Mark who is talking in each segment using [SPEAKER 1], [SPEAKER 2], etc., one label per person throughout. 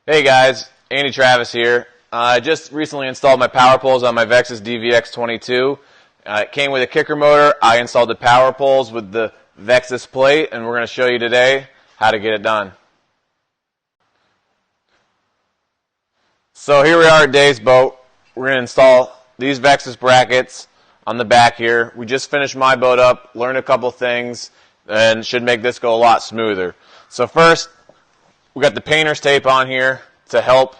[SPEAKER 1] Hey guys, Andy Travis here. I just recently installed my power poles on my Vexus DVX22. It came with a kicker motor. I installed the power poles with the Vexus plate, and we're going to show you today how to get it done. So here we are at Dave's boat. We're going to install these Vexus brackets on the back here. We just finished my boat up, learned a couple things, and should make this go a lot smoother. So first, we got the painter's tape on here to help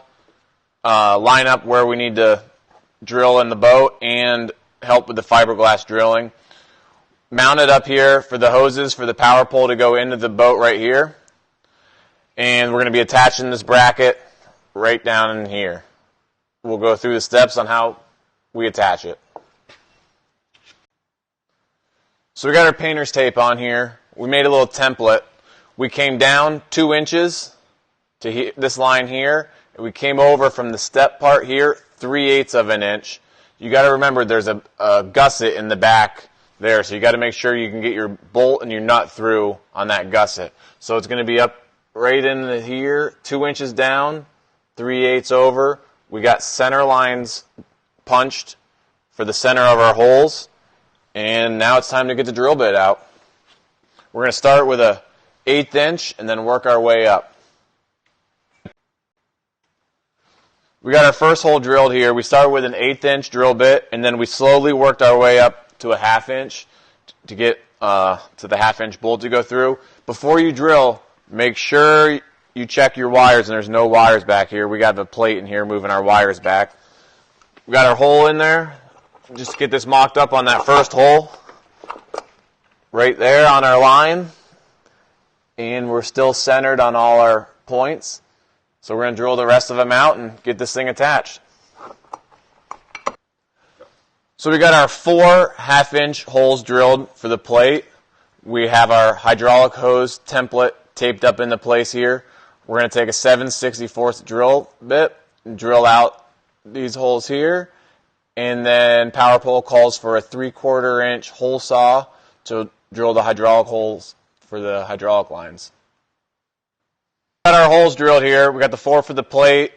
[SPEAKER 1] line up where we need to drill in the boat and help with the fiberglass drilling. Mounted up here for the hoses for the power pole to go into the boat right here. And we're going to be attaching this bracket right down in here. We'll go through the steps on how we attach it. So we got our painter's tape on here. We made a little template. We came down 2 inches to this line here, and we came over from the step part here 3/8 of an inch. You got to remember there's a gusset in the back there, so you got to make sure you can get your bolt and your nut through on that gusset. So it's going to be up right in here, 2 inches down, 3/8 over. We got center lines punched for the center of our holes, and now it's time to get the drill bit out. We're going to start with a 1/8 inch and then work our way up. We got our first hole drilled here. We started with an 1/8 inch drill bit, and then we slowly worked our way up to a 1/2 inch to get to the 1/2 inch bolt to go through. Before you drill, make sure you check your wires, and there's no wires back here. We got the plate in here moving our wires back. We got our hole in there. Just get this mocked up on that first hole right there on our line, and we're still centered on all our points. So we're going to drill the rest of them out and get this thing attached. So we got our 4 1/2 inch holes drilled for the plate. We have our hydraulic hose template taped up into place here. We're going to take a 7/64 drill bit and drill out these holes here. And then Powerpole calls for a 3/4 inch hole saw to drill the hydraulic holes for the hydraulic lines. Got our holes drilled here. We got the 4 for the plate,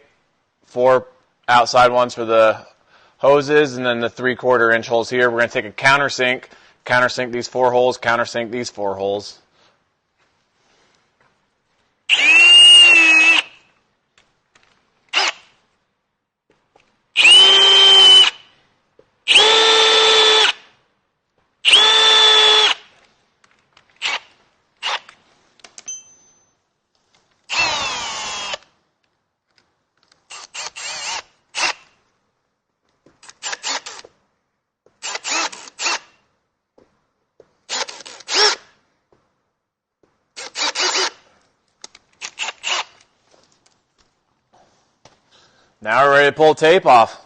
[SPEAKER 1] 4 outside ones for the hoses, and then the 3/4 inch holes here. We're going to take a countersink these 4 holes, countersink these 4 holes. Now we're ready to pull tape off.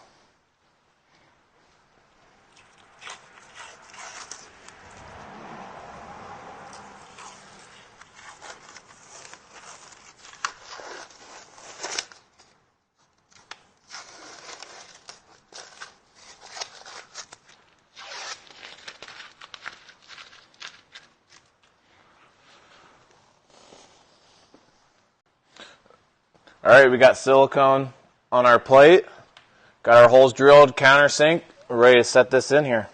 [SPEAKER 1] All right, we got silicone on our plate, got our holes drilled, countersink, we're ready to set this in here.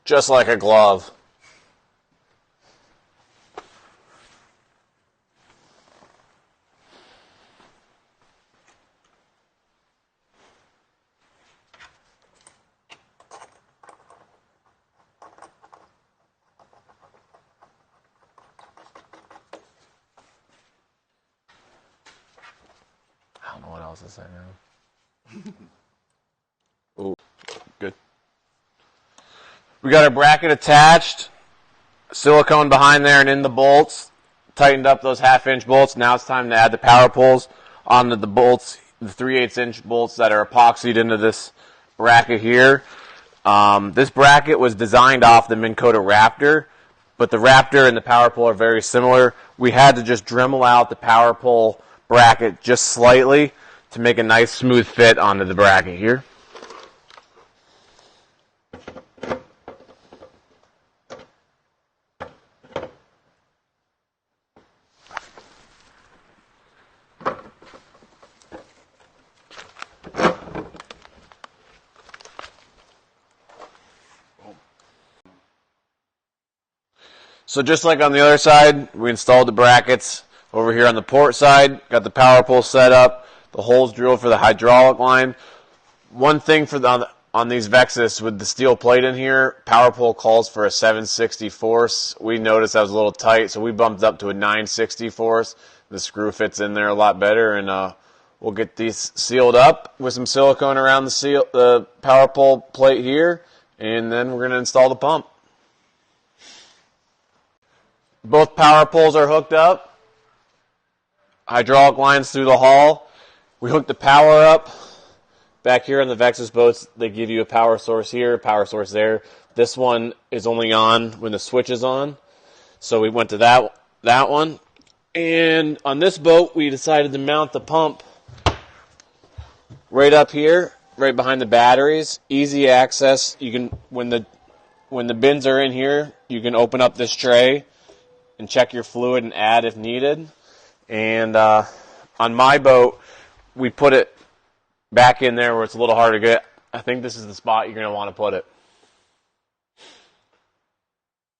[SPEAKER 1] Just like a glove. I don't know what else to say now. Oh, good. We got our bracket attached, silicone behind there and in the bolts, tightened up those 1/2 inch bolts. Now it's time to add the power poles onto the bolts, the 3/8 inch bolts that are epoxied into this bracket here. This bracket was designed off the Minn Kota Raptor, but the Raptor and the Powerpole are very similar. We had to just Dremel out the Powerpole bracket just slightly to make a nice smooth fit onto the bracket here. So just like on the other side, we installed the brackets over here on the port side, got the power pole set up, the holes drilled for the hydraulic line. One thing for on these Vexus with the steel plate in here, power pole calls for a 760 force. We noticed that was a little tight, so we bumped up to a 960 force. The screw fits in there a lot better, and we'll get these sealed up with some silicone around the power pole plate here, and then we're going to install the pump. Both power poles are hooked up. Hydraulic lines through the hull. We hooked the power up. Back here on the Vexus boats, they give you a power source here, power source there. This one is only on when the switch is on. So we went to that one. And on this boat, we decided to mount the pump right up here, right behind the batteries. Easy access. You can, when the bins are in here, you can open up this tray and check your fluid and add if needed. And on my boat, we put it back in there where it's a little harder to get. I think this is the spot you're going to want to put it.